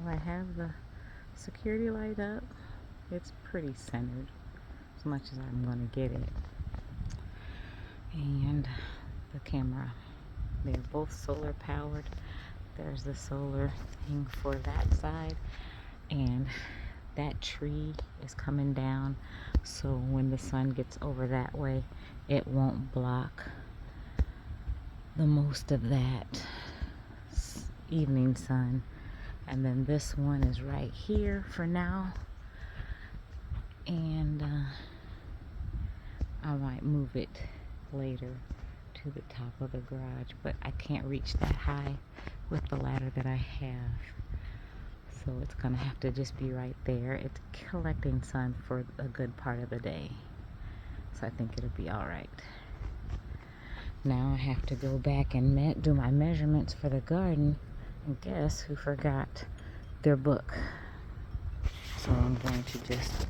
So I have the security light up. It's pretty centered, as much as I'm going to get it. And the camera. They're both solar powered. There's the solar thing for that side. And that tree is coming down, so when the sun gets over that way, it won't block the most of that evening sun. And then this one is right here for now, and I might move it later to the top of the garage, but I can't reach that high with the ladder that I have, so it's gonna have to just be right there. It's collecting sun for a good part of the day, so I think it'll be all right. Now I have to go back and do my measurements for the garden, and guess who forgot their book? So I'm going to just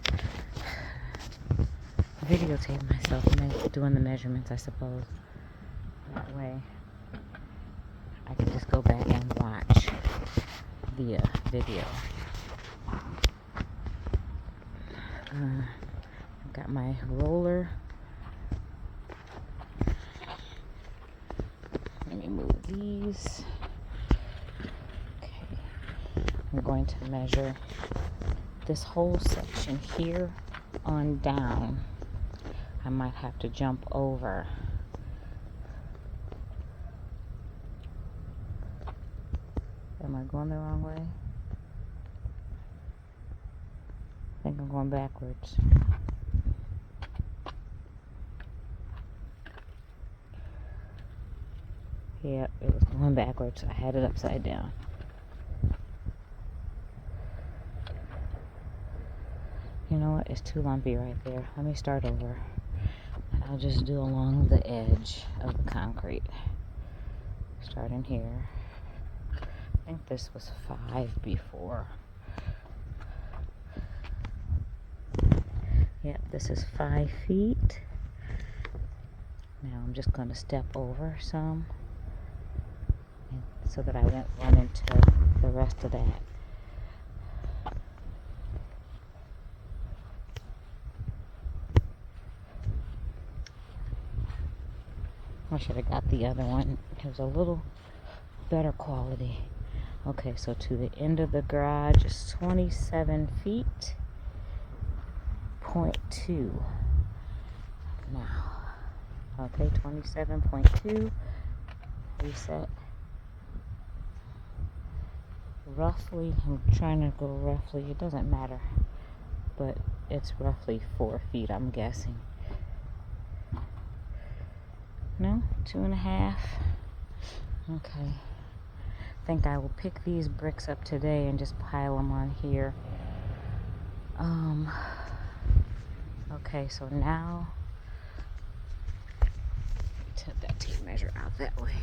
videotape myself doing the measurements, I suppose. That way I can just go back and watch the video. I've got my roller. Let me move these. Okay. I'm going to measure this whole section here on down. I might have to jump over. Am I going the wrong way? I think I'm going backwards. Yep, it was going backwards. I had it upside down. You know what? It's too lumpy right there. Let me start over. And I'll just do along the edge of the concrete. Starting here. I think this was 5 before. Yep, this is 5 feet. Now I'm just going to step over some, so that I won't run into the rest of that. I should have got the other one. It was a little better quality. Okay, so to the end of the garage is 27 feet. 0.2 now. Okay, 27.2. Reset. Roughly, I'm trying to go roughly, it doesn't matter, but it's roughly 4 feet, I'm guessing. No, 2.5. Okay. I think I will pick these bricks up today and just pile them on here. Okay, so now take that tape measure out that way.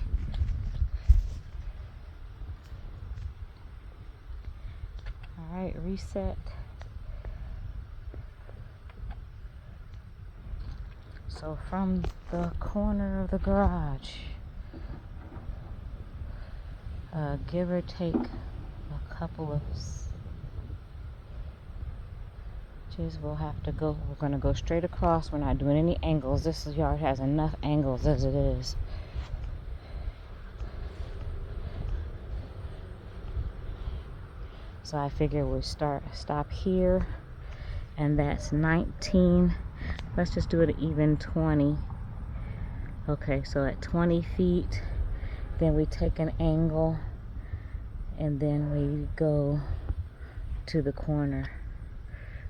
Alright, reset. So from the corner of the garage, give or take a couple of inches, we'll have to go. We're going to go straight across. We're not doing any angles. This yard has enough angles as it is. So I figure we stop here, and that's 19. Let's just do it even 20. Okay, so at 20 feet, then we take an angle, and then we go to the corner,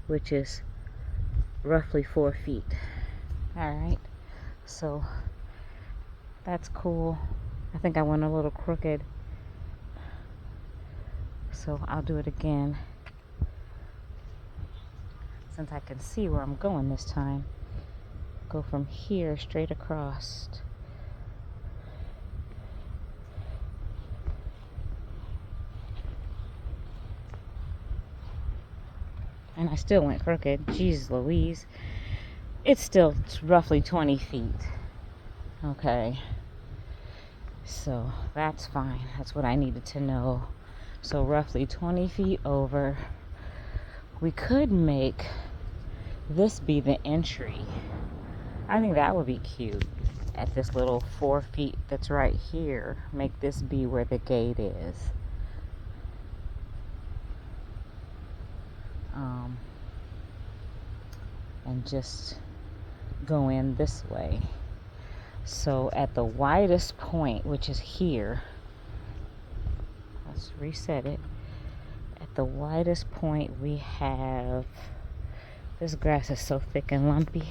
which is roughly 4 feet. Alright, so that's cool. I think I went a little crooked, so I'll do it again, since I can see where I'm going this time. Go from here straight across. And I still went crooked. Jeez Louise. It's still roughly 20 feet. Okay. So that's fine. That's what I needed to know. So roughly 20 feet over. We could make this be the entry. I think that would be cute. At this little 4 feet that's right here, make this be where the gate is. And just go in this way. So at the widest point, which is here, let's reset it. At the widest point we have, this grass is so thick and lumpy.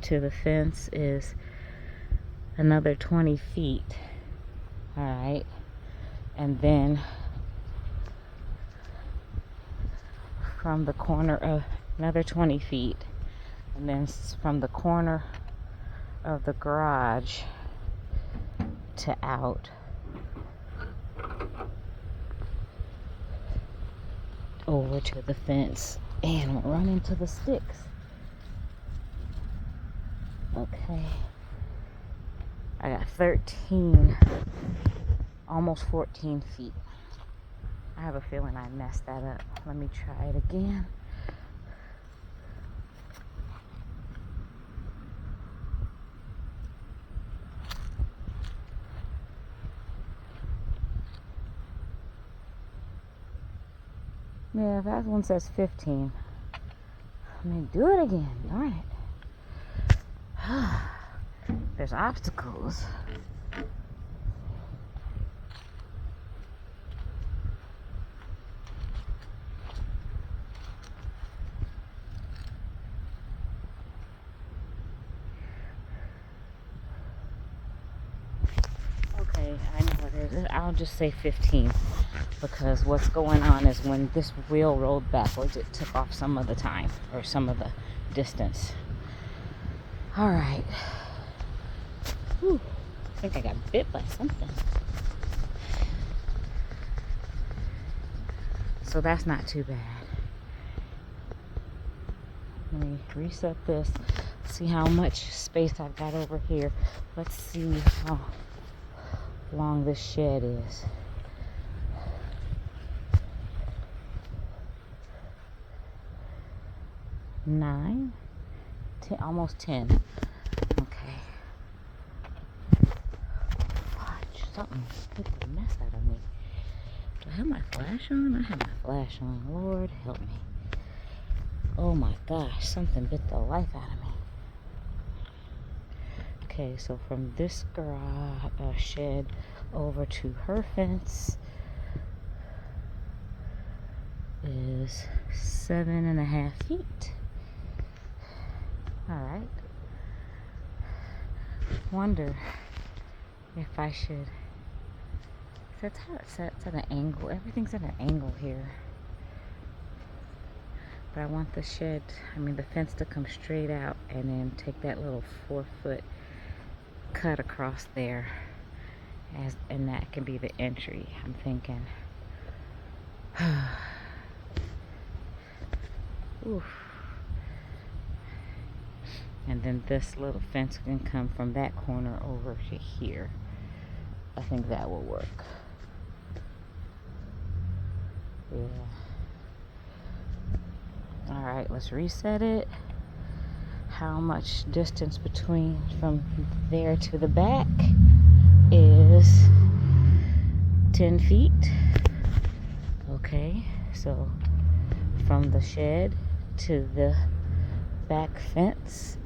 To the fence is another 20 feet. All right. And then from the corner of another 20 feet. And then from the corner of the garage to out over to the fence and run into the sticks. Okay. I got 13, almost 14 feet. I have a feeling I messed that up. Let me try it again. Yeah, that one says 15. Let me do it again. Darn it. There's obstacles. Okay, I know what it is. I'll just say 15. Because what's going on is when this wheel rolled backwards, it took off some of the time or some of the distance. All right. Whew. I think I got bit by something. So that's not too bad. Let me reset this. See how much space I've got over here. Let's see how long this shed is. 9, 10, almost 10. Okay. Watch, something hit the mess out of me. Do I have my flash on? I have my flash on. Lord help me. Oh my gosh, something bit the life out of me. Okay, so from this garage shed over to her fence is 7.5 feet. All right. Wonder if I should. That's how it sets at an angle. Everything's at an angle here. But I want the shed, the fence to come straight out and then take that little 4-foot cut across there, and that can be the entry. I'm thinking. Oof. And then this little fence can come from that corner over to here. I think that will work. Yeah. All right, let's reset it. How much distance between from there to the back is 10 feet. Okay, so from the shed to the back fence,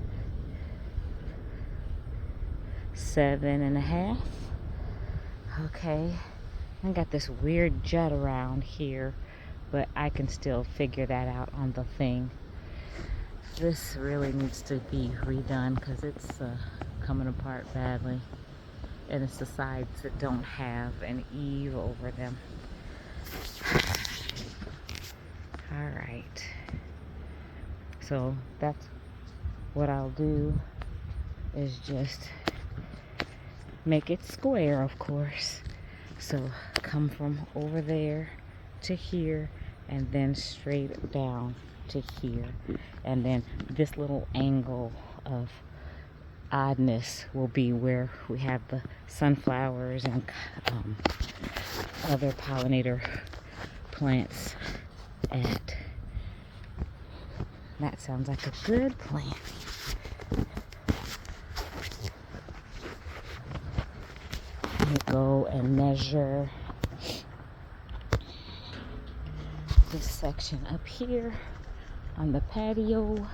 7.5. Okay, I got this weird jut around here, but I can still figure that out on the thing. This really needs to be redone because it's coming apart badly, and it's the sides that don't have an eave over them. All right, so that's what I'll do, is just make it square, of course. So come from over there to here and then straight down to here, and then this little angle of oddness will be where we have the sunflowers and other pollinator plants at. That sounds like a good plan. Let me go and measure this section up here on the patio.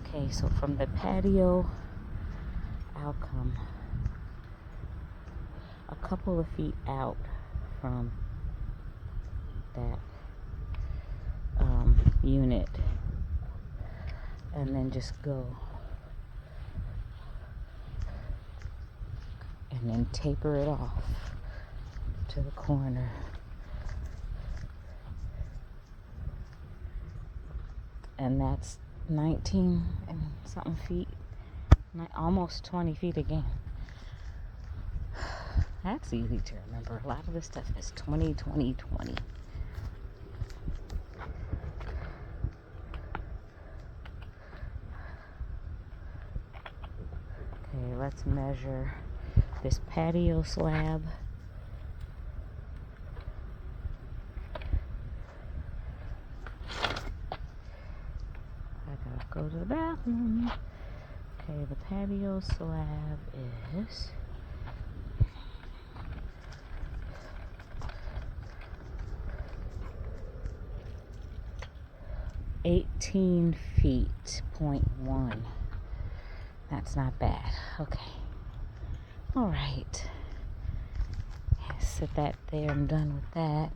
Okay, so from the patio, I'll come a couple of feet out from that unit, and then just go and then taper it off to the corner. And that's 19 and something feet, almost 20 feet again. That's easy to remember. A lot of this stuff is 20, 20, 20. Okay, let's measure this patio slab. I gotta go to the bathroom. Okay, the patio slab is 18 feet, 0.1. That's not bad. Okay. All right. Set that there. I'm done with that.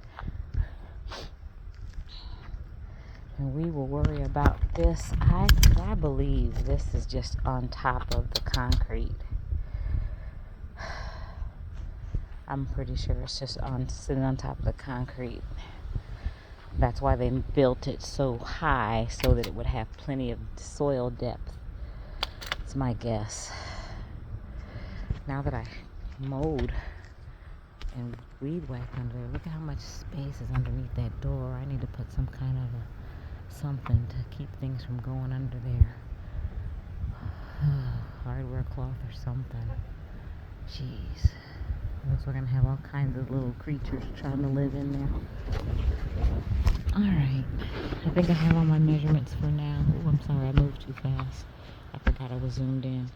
And we will worry about this. I believe this is just on top of the concrete. I'm pretty sure it's just sitting on top of the concrete. That's why they built it so high, so that it would have plenty of soil depth. It's my guess. Now that I mowed and weed whacked under there, look at how much space is underneath that door. I need to put some kind of something to keep things from going under there. Hardware cloth or something. Jeez. Looks like we're gonna have all kinds of little creatures trying to live in there. Alright. I think I have all my measurements for now. Oh, I'm sorry, I moved too fast. I forgot I was zoomed in.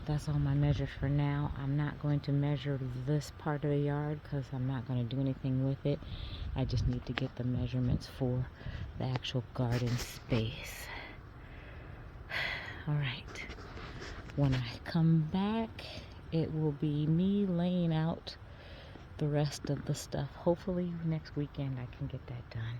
That's all my measures for now. I'm not going to measure this part of the yard because I'm not going to do anything with it. I just need to get the measurements for the actual garden space. Alright. When I come back, it will be me laying out the rest of the stuff. Hopefully next weekend I can get that done.